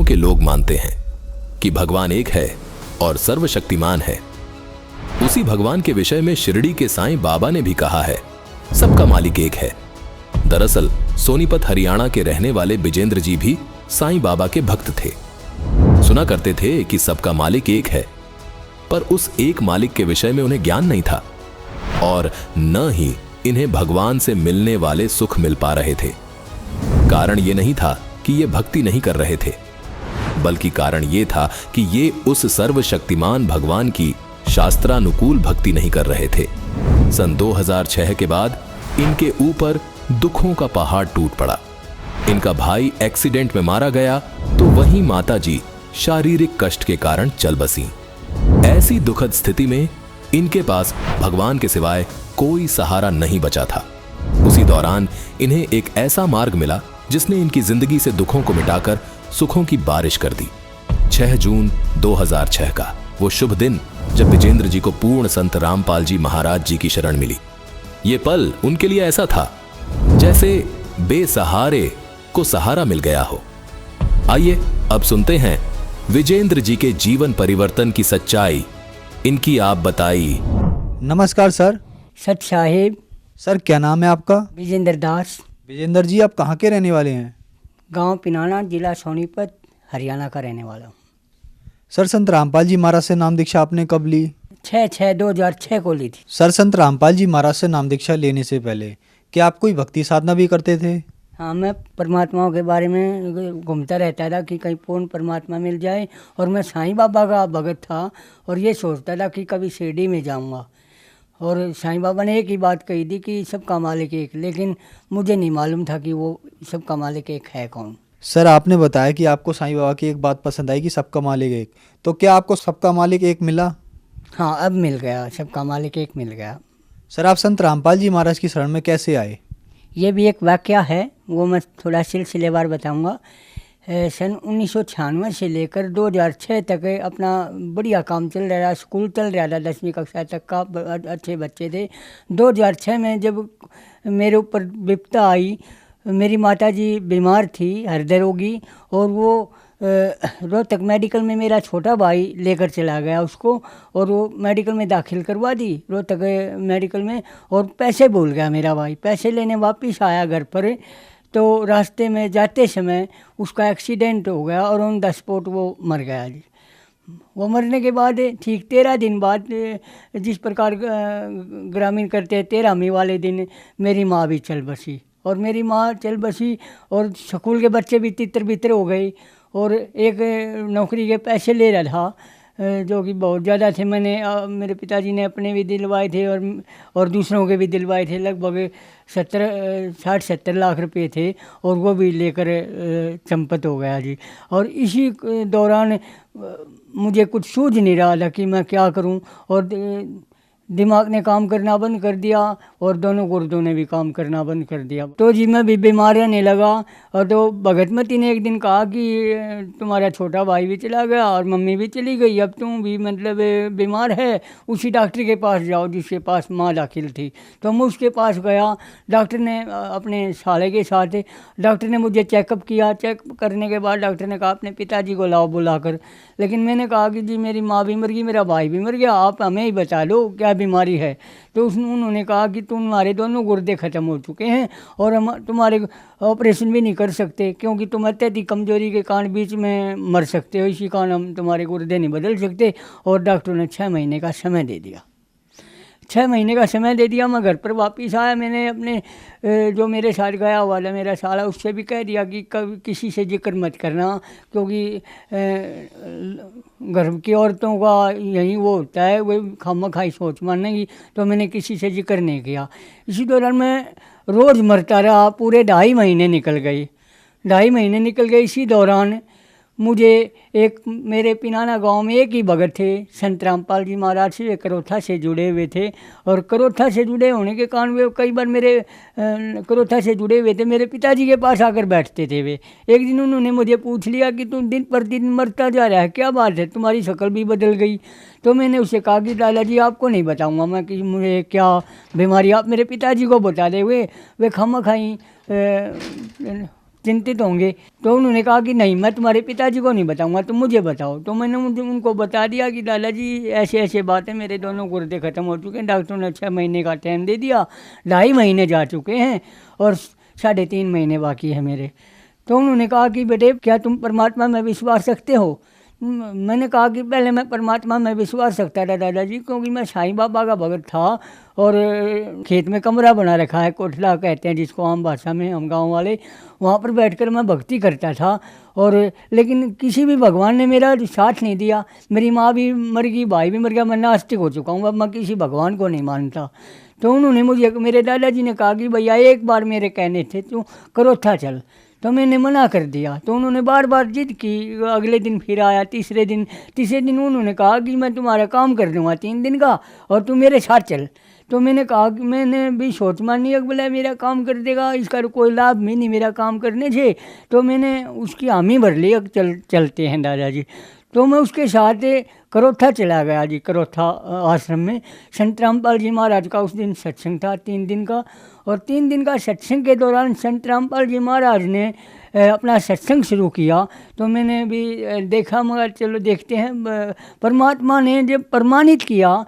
के लोग मानते हैं कि भगवान एक है और सर्वशक्तिमान है। उसी भगवान के विषय में शिरडी के साईं बाबा ने भी कहा है, सबका मालिक एक है। दरअसल सोनीपत हरियाणा के रहने वाले विजेंद्र जी भी साईं बाबा के भक्त थे। सुना करते थे कि सबका मालिक एक है, पर उस एक मालिक के विषय में उन्हें ज्ञान नहीं था और न ही इन्हें भगवान से मिलने वाले सुख मिल पा रहे थे। कारण ये नहीं था कि ये भक्ति नहीं कर रहे थे, बल्कि कारण ये था कि ये उस सर्वशक्तिमान भगवान की शास्त्रानुकूल भक्ति नहीं कर रहे थे। सन 2006 के बाद इनके ऊपर दुखों का पहाड़ टूट पड़ा। इनका भाई एक्सीडेंट में मारा गया तो वहीं माताजी शारीरिक कष्ट के कारण चल बसी। ऐसी दुखद स्थिति में इनके पास भगवान के सिवाय कोई सहारा नहीं बचा था। उसी दौरान इन्हें एक ऐसा मार्ग मिला जिसने इनकी जिंदगी से दुखों को मिटाकर सुखों की बारिश कर दी। 6 जून 2006 का वो शुभ दिन जब विजेंद्र जी को पूर्ण संत रामपाल जी महाराज जी की शरण मिली। ये पल उनके लिए ऐसा था जैसे बेसहारे को सहारा मिल गया हो। आइए अब सुनते हैं विजेंद्र जी के जीवन परिवर्तन की सच्चाई, इनकी आप बताई। नमस्कार सर। सत साहिब। सर क्या नाम है आपका? विजेंद्र दास। विजेंद्र जी आप कहाँ के रहने वाले हैं? गांव पिनाना, जिला सोनीपत, हरियाणा का रहने वाला हूँ। सर संत रामपाल जी महाराज से नाम दीक्षा आपने कब ली? 6/6/2006 को ली थी। सर संत रामपाल जी महाराज से नाम दीक्षा लेने से पहले क्या आप कोई भक्ति साधना भी करते थे? हाँ, मैं परमात्माओं के बारे में घूमता रहता था कि कहीं पूर्ण परमात्मा मिल जाए, और मैं साईं बाबा का भगत था और ये सोचता था कि कभी शिरडी में जाऊंगा। और साईं बाबा ने एक ही बात कही थी कि सबका मालिक एक, लेकिन मुझे नहीं मालूम था कि वो सबका मालिक एक है कौन। सर आपने बताया कि आपको साईं बाबा की एक बात पसंद आई कि सबका मालिक एक, तो क्या आपको सबका मालिक एक मिला? हाँ, अब मिल गया, सबका मालिक एक मिल गया। सर आप संत रामपाल जी महाराज की शरण में कैसे आए? ये भी एक वाकया है, वो मैं थोड़ा सिलसिलेवार बताऊंगा। सन 1996 से लेकर 2006 तक अपना बढ़िया काम चल रहा, स्कूल चल रहा था, 10वीं कक्षा तक का, अच्छे बच्चे थे। 2006 में जब मेरे ऊपर विपदा आई, मेरी माताजी बीमार थी, हृदय रोगी, और वो रोहतक मेडिकल में मेरा छोटा भाई लेकर चला गया उसको, और वो मेडिकल में दाखिल करवा दी रोहतक मेडिकल में, और पैसे भूल गया मेरा भाई। पैसे लेने वापस आया घर पर, तो रास्ते में जाते समय उसका एक्सीडेंट हो गया और ऑन द स्पॉट वो मर गया जी। वो मरने के बाद ठीक 13 दिन बाद, जिस प्रकार ग्रामीण करते हैं, 13वें वाले दिन मेरी माँ भी चल बसी। और मेरी माँ चल बसी और स्कूल के बच्चे भी तितर बितर हो गए, और एक नौकरी के पैसे ले रहा था जो कि बहुत ज़्यादा थे। मेरे पिताजी ने अपने भी दिलवाए थे और दूसरों के भी दिलवाए थे। लगभग 60-70 लाख रुपए थे, और वो भी लेकर चंपत हो गया जी। और इसी दौरान मुझे कुछ सूझ नहीं रहा था कि मैं क्या करूं, और दिमाग ने काम करना बंद कर दिया और दोनों गुर्दों ने भी काम करना बंद कर दिया। तो जी मैं भी बीमार रहने लगा, और तो भगतमती ने एक दिन कहा कि तुम्हारा छोटा भाई भी चला गया और मम्मी भी चली गई, अब तुम भी मतलब बीमार है, उसी डॉक्टर के पास जाओ जिसके पास माँ दाखिल थी। तो मैं उसके पास गया। डॉक्टर ने अपने साले के साथ, डॉक्टर ने मुझे चेकअप किया। चेकअप करने के बाद डॉक्टर ने कहा अपने पिताजी को लाओ बुलाकर। लेकिन मैंने कहा कि जी मेरी माँ भी मर गई, मेरा भाई भी मर गया, आप हमें ही बता दो क्या बीमारी है। तो उन्होंने कहा कि तुम्हारे दोनों गुर्दे ख़त्म हो चुके हैं और हम तुम्हारे ऑपरेशन भी नहीं कर सकते, क्योंकि तुम अत्यधिक कमजोरी के कारण बीच में मर सकते हो, इसी कारण हम तुम्हारे गुर्दे नहीं बदल सकते। और डॉक्टर ने 6 महीने का समय दे दिया। 6 महीने का समय दे दिया। मैं घर पर वापस आया। मैंने अपने जो मेरे साथ गया हुआ था मेरा साला, उससे भी कह दिया कि कभी किसी से जिक्र मत करना, क्योंकि घर की औरतों का यही वो होता है, वो खामखाई सोच मानने की। तो मैंने किसी से जिक्र नहीं किया। इसी दौरान मैं रोज़ मरता रहा। पूरे 2.5 महीने निकल गए। 2.5 महीने निकल गए। इसी दौरान मुझे एक मेरे पिनाना गांव में एक ही भगत थे, संत रामपाल जी महाराज से, वे करोथा से जुड़े हुए थे। और करोथा से जुड़े होने के कारण वे कई बार मेरे करोथा से जुड़े हुए थे, मेरे पिताजी के पास आकर बैठते थे। वे एक दिन उन्होंने मुझे पूछ लिया कि तुम दिन पर दिन मरता जा रहा है, क्या बात है, तुम्हारी शक्ल भी बदल गई। तो मैंने उससे कहा कि दादाजी आपको नहीं बताऊंगा मैं कि मुझे क्या बीमारी, आप मेरे पिताजी को बता दे। वे खामखाई चिंतित होंगे। तो उन्होंने कहा कि नहीं, मैं तुम्हारे पिताजी को नहीं बताऊंगा, तुम मुझे बताओ। तो मैंने उनको बता दिया कि दादाजी ऐसे ऐसे बात है, मेरे दोनों गुर्दे ख़त्म हो चुके हैं, डॉक्टर ने 6 महीने का टाइम दे दिया, 2.5 महीने जा चुके हैं और 3.5 महीने बाकी है मेरे। तो उन्होंने कहा कि बेटे क्या तुम परमात्मा में विश्वास रखते हो? मैंने कहा कि पहले मैं परमात्मा में विश्वास रखता था दादाजी, क्योंकि मैं साईं बाबा का भगत था और खेत में कमरा बना रखा है, कोठला कहते हैं जिसको आम भाषा में हम गांव वाले, वहाँ पर बैठकर मैं भक्ति करता था। और लेकिन किसी भी भगवान ने मेरा साथ नहीं दिया। मेरी माँ भी मर गई, भाई भी मर गया, मैं नास्तिक हो चुका हूँ, अब मैं किसी भगवान को नहीं मानता। तो उन्होंने मुझे, मेरे दादाजी ने कहा कि भैया एक बार मेरे कहने थे तू करोथा चल, तो मैंने मना कर दिया। तो उन्होंने बार बार जिद की। अगले दिन फिर आया, तीसरे दिन उन्होंने कहा कि मैं तुम्हारा काम कर दूंगा 3 दिन का और तू मेरे साथ चल। तो मैंने कहा कि मैंने भी सोच मानी है, बोला मेरा काम कर देगा, इसका कोई लाभ भी नहीं मेरा काम करने से। तो मैंने उसकी हामी भर ली, चलते हैं दादाजी। तो मैं उसके साथ करोथा चला गया जी, करोथा आश्रम में। संत रामपाल जी महाराज का उस दिन सत्संग था 3 दिन का, और 3 दिन का सत्संग के दौरान संत रामपाल जी महाराज ने अपना सत्संग शुरू किया। तो मैंने भी देखा, मगर चलो देखते हैं। परमात्मा ने जब प्रमाणित किया,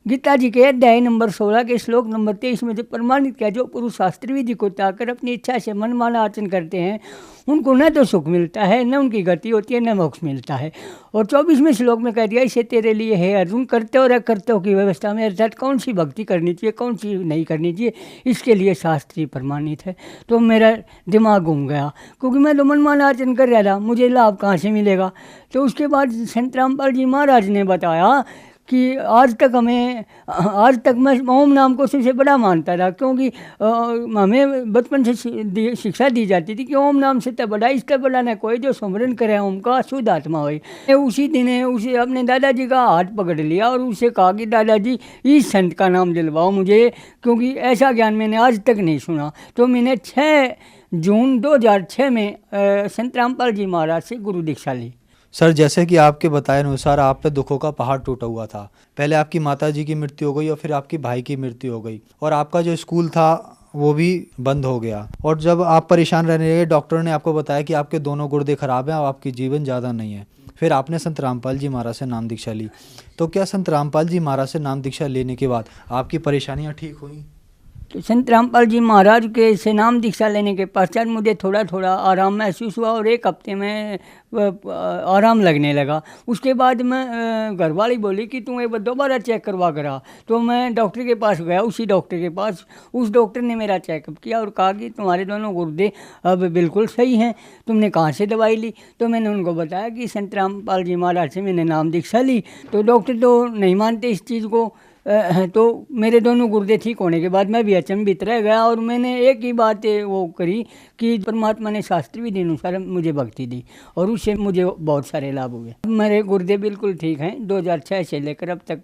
गीता जी के अध्याय नंबर 16 के श्लोक नंबर 23 में जो प्रमाणित किया, जो पुरुष शास्त्र विधि को त्यागकर अपनी इच्छा से मनमाना आचरण करते हैं, उनको न तो सुख मिलता है, न उनकी गति होती है, न मोक्ष मिलता है। और 24वें श्लोक में कह दिया, इसे तेरे लिए है अर्जुन, करते और अकर्तव्य की व्यवस्था में अर्थात कौन सी भक्ति करनी चाहिए, कौन सी नहीं करनी चाहिए, इसके लिए शास्त्रीय प्रमाणित है। तो मेरा दिमाग घूम गया, क्योंकि मैं तो मनमाना आचरण कर रहा था, मुझे लाभ कहाँ से मिलेगा। तो उसके बाद संत रामपाल जी महाराज ने बताया कि आज तक मैं ओम नाम को सबसे बड़ा मानता था, क्योंकि हमें बचपन से शिक्षा दी जाती थी कि ओम नाम से तब बड़ा, इससे बड़ा न कोई जो सुमरन करे ओम का शुद्ध आत्मा होए। उसी दिन उसे अपने दादाजी का हाथ पकड़ लिया और उसे कहा कि दादाजी इस संत का नाम दिलवाओ मुझे, क्योंकि ऐसा ज्ञान मैंने आज तक नहीं सुना। तो मैंने 6 जून 2006 में संत रामपाल जी महाराज से गुरु दीक्षा ली। सर, जैसे कि आपके बताए अनुसार आप पे दुखों का पहाड़ टूटा हुआ था। पहले आपकी माताजी की मृत्यु हो गई और फिर आपकी भाई की मृत्यु हो गई, और आपका जो स्कूल था वो भी बंद हो गया। और जब आप परेशान रहने लगे, डॉक्टर ने आपको बताया कि आपके दोनों गुर्दे खराब हैं और आपकी जीवन ज़्यादा नहीं है। फिर आपने संत रामपाल जी महाराज से नाम दीक्षा ली। तो क्या संत रामपाल जी महाराज से नाम दीक्षा लेने के बाद आपकी परेशानियाँ ठीक हुई? तो संत रामपाल जी महाराज के से नाम दीक्षा लेने के पश्चात मुझे थोड़ा थोड़ा आराम महसूस हुआ और 1 हफ्ते में आराम लगने लगा। उसके बाद मैं घरवाली बोली कि तू एक बार दोबारा चेक करवा करा। तो मैं डॉक्टर के पास गया, उसी डॉक्टर के पास। उस डॉक्टर ने मेरा चेकअप किया और कहा कि तुम्हारे दोनों गुर्दे अब बिल्कुल सही हैं, तुमने कहाँ से दवाई ली? तो मैंने उनको बताया कि संत रामपाल जी महाराज से मैंने नाम दीक्षा ली। तो डॉक्टर तो नहीं मानते इस चीज़ को। तो मेरे दोनों गुर्दे ठीक होने के बाद मैं भी अचंभित रह गया, और मैंने एक ही बात वो करी कि परमात्मा ने शास्त्रीय विधि अनुसार मुझे भक्ति दी और उससे मुझे बहुत सारे लाभ हुए। मेरे गुर्दे बिल्कुल ठीक हैं, 2006 से लेकर अब तक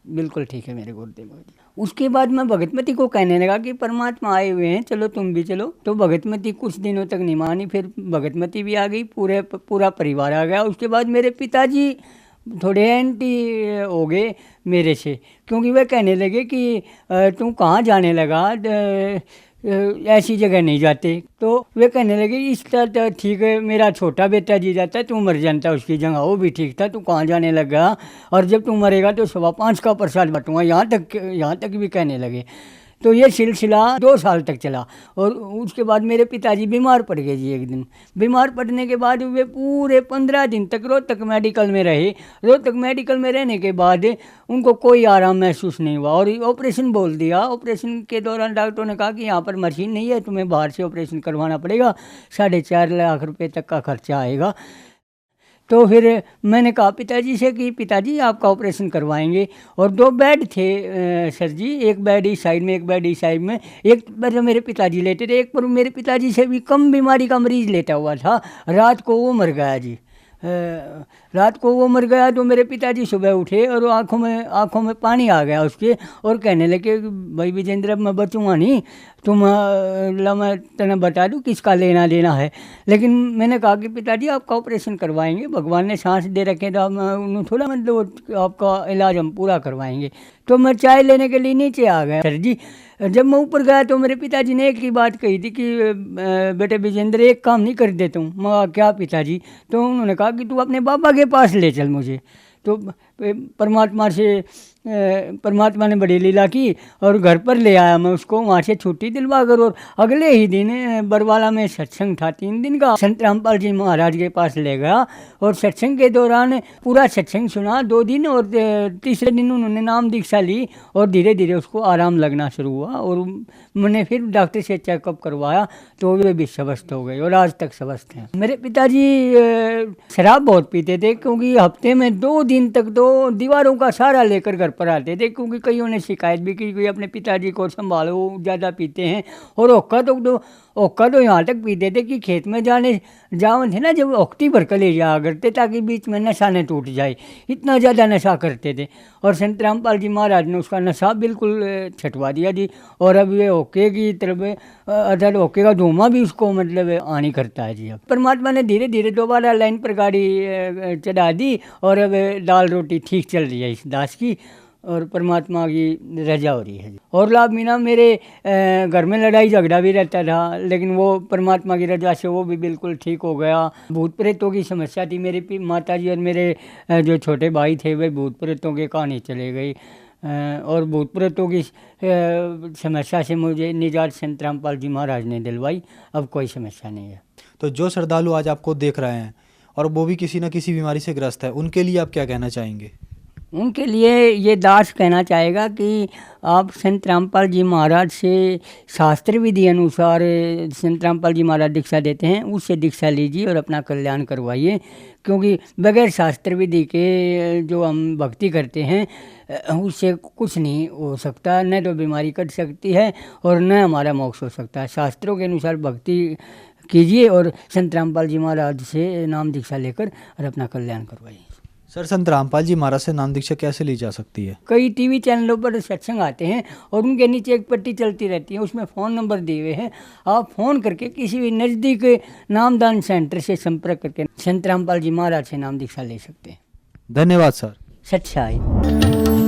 बिल्कुल ठीक है मेरे गुर्दे। उसके बाद मैं भगतमती को कहने लगा कि परमात्मा आए हुए हैं, चलो तुम भी चलो। तो भगतमती कुछ दिनों तक नहीं मानी, फिर भगतमती भी आ गई, पूरा परिवार आ गया। उसके बाद मेरे पिताजी थोड़े एंटी हो गए मेरे से, क्योंकि वे कहने लगे कि तू कहाँ जाने लगा, ऐसी जगह नहीं जाते। तो वे कहने लगे इस तरह ठीक है, मेरा छोटा बेटा जी जाता है, तू मर जानता है उसकी जगह, वो भी ठीक था, तू कहाँ जाने लगा, और जब तू मरेगा तो 5.25 का प्रसाद बटूंगा, यहाँ तक भी कहने लगे। तो ये सिलसिला 2 साल तक चला। और उसके बाद मेरे पिताजी बीमार पड़ गए जी। एक दिन बीमार पड़ने के बाद वे पूरे 15 दिन तक रोहतक मेडिकल में रहे। रोहतक मेडिकल में रहने के बाद उनको कोई आराम महसूस नहीं हुआ और ऑपरेशन बोल दिया। ऑपरेशन के दौरान डॉक्टरों ने कहा कि यहाँ पर मशीन नहीं है, तुम्हें बाहर से ऑपरेशन करवाना पड़ेगा, 4.5 लाख रुपए तक का खर्चा आएगा। तो फिर मैंने कहा पिताजी से कि पिताजी आपका ऑपरेशन करवाएंगे। और 2 बेड थे सर जी, एक बेड इस साइड में, एक बेड इस साइड में। एक पर मेरे पिताजी लेटे थे, एक पर मेरे पिताजी से भी कम बीमारी का मरीज लेटा हुआ था। रात को वो मर गया जी। रात को वो मर गया तो मेरे पिताजी सुबह उठे और आँखों में पानी आ गया उसके, और कहने लगे भाई विजेंद्र अब मैं बचूँगा नहीं, मैं तने बता दूँ किसका लेना देना है। लेकिन मैंने कहा कि पिताजी आपका ऑपरेशन करवाएंगे, भगवान ने सांस दे रखे तो उन्होंने थोड़ा मतलब आपका इलाज हम पूरा करवाएंगे। तो मैं चाय लेने के लिए नीचे आ गया। सर जी जब मैं ऊपर गया तो मेरे पिताजी ने एक ही बात कही थी कि बेटे विजेंद्र एक काम नहीं कर देता हूँ। मैं कहा, क्या पिताजी? तो उन्होंने कहा कि तू अपने पापा के पास ले चल मुझे। तो परमात्मा ने बड़ी लीला की और घर पर ले आया मैं उसको, वहाँ से छुट्टी दिलवा कर। और अगले ही दिन बरवाला में सत्संग था 3 दिन का, संत रामपाल जी महाराज के पास ले गया और सत्संग के दौरान पूरा सत्संग सुना 2 दिन। और तीसरे दिन उन्होंने नाम दीक्षा ली और धीरे धीरे उसको आराम लगना शुरू हुआ। और मैंने फिर डॉक्टर से चेकअप करवाया तो वे भी स्वस्थ हो गए और आज तक स्वस्थ हैं। मेरे पिताजी शराब बहुत पीते थे, क्योंकि हफ्ते में 2 दिन तक तो दीवारों का सहारा लेकर घर पर आते थे, क्योंकि कईयों ने शिकायत भी की कि अपने पिताजी को संभालो, ज़्यादा पीते हैं। और ओक्का तो यहाँ तक पीते थे कि खेत में जावन थे ना, जब ओक्टी भर कर ले जाया करते ताकि बीच में नशा न टूट जाए, इतना ज़्यादा नशा करते थे। और संत रामपाल जी महाराज ने उसका नशा बिल्कुल छटवा दिया जी। और अब ये ओके की तरफ अर्थात ओके का धुआं भी उसको मतलब हानि करता है जी। अब परमात्मा ने धीरे धीरे दोबारा लाइन पर गाड़ी चढ़ा दी और अब दाल रोटी ठीक चल रही है इस दास की, और परमात्मा की रजा हो रही है। और लाभ मीना मेरे घर में लड़ाई झगड़ा भी रहता था, लेकिन वो परमात्मा की रजा से वो भी बिल्कुल ठीक हो गया। भूत प्रेतों की समस्या थी, मेरी माता जी और मेरे जो छोटे भाई थे वे भूत प्रेतों के कहानी चले गई। और भूत प्रेतों की समस्या से मुझे निजात संत रामपाल जी महाराज ने दिलवाई। अब कोई समस्या नहीं है। तो जो श्रद्धालु आज आपको देख रहे हैं और वो भी किसी न किसी बीमारी से ग्रस्त है, उनके लिए आप क्या कहना चाहेंगे? उनके लिए ये दास कहना चाहेगा कि आप संत रामपाल जी महाराज से शास्त्र विधि अनुसार संत रामपाल जी महाराज दीक्षा देते हैं, उससे दीक्षा लीजिए और अपना कल्याण करवाइए। क्योंकि बगैर शास्त्र विधि के जो हम भक्ति करते हैं उससे कुछ नहीं हो सकता, न तो बीमारी कट सकती है और न हमारा मोक्ष हो सकता है। शास्त्रों के अनुसार भक्ति कीजिए और संत रामपाल जी महाराज से नाम दीक्षा लेकर और अपना कल्याण करवाइए। सर, संत रामपाल जी महाराज से नाम दीक्षा कैसे ली जा सकती है? कई टीवी चैनलों पर सत्संग आते हैं और उनके नीचे एक पट्टी चलती रहती है, उसमें फ़ोन नंबर दिए हुए हैं। आप फ़ोन करके किसी भी नज़दीक नामदान सेंटर से संपर्क करके संत रामपाल जी महाराज से नाम दीक्षा ले सकते हैं। धन्यवाद सर। सच्चाई।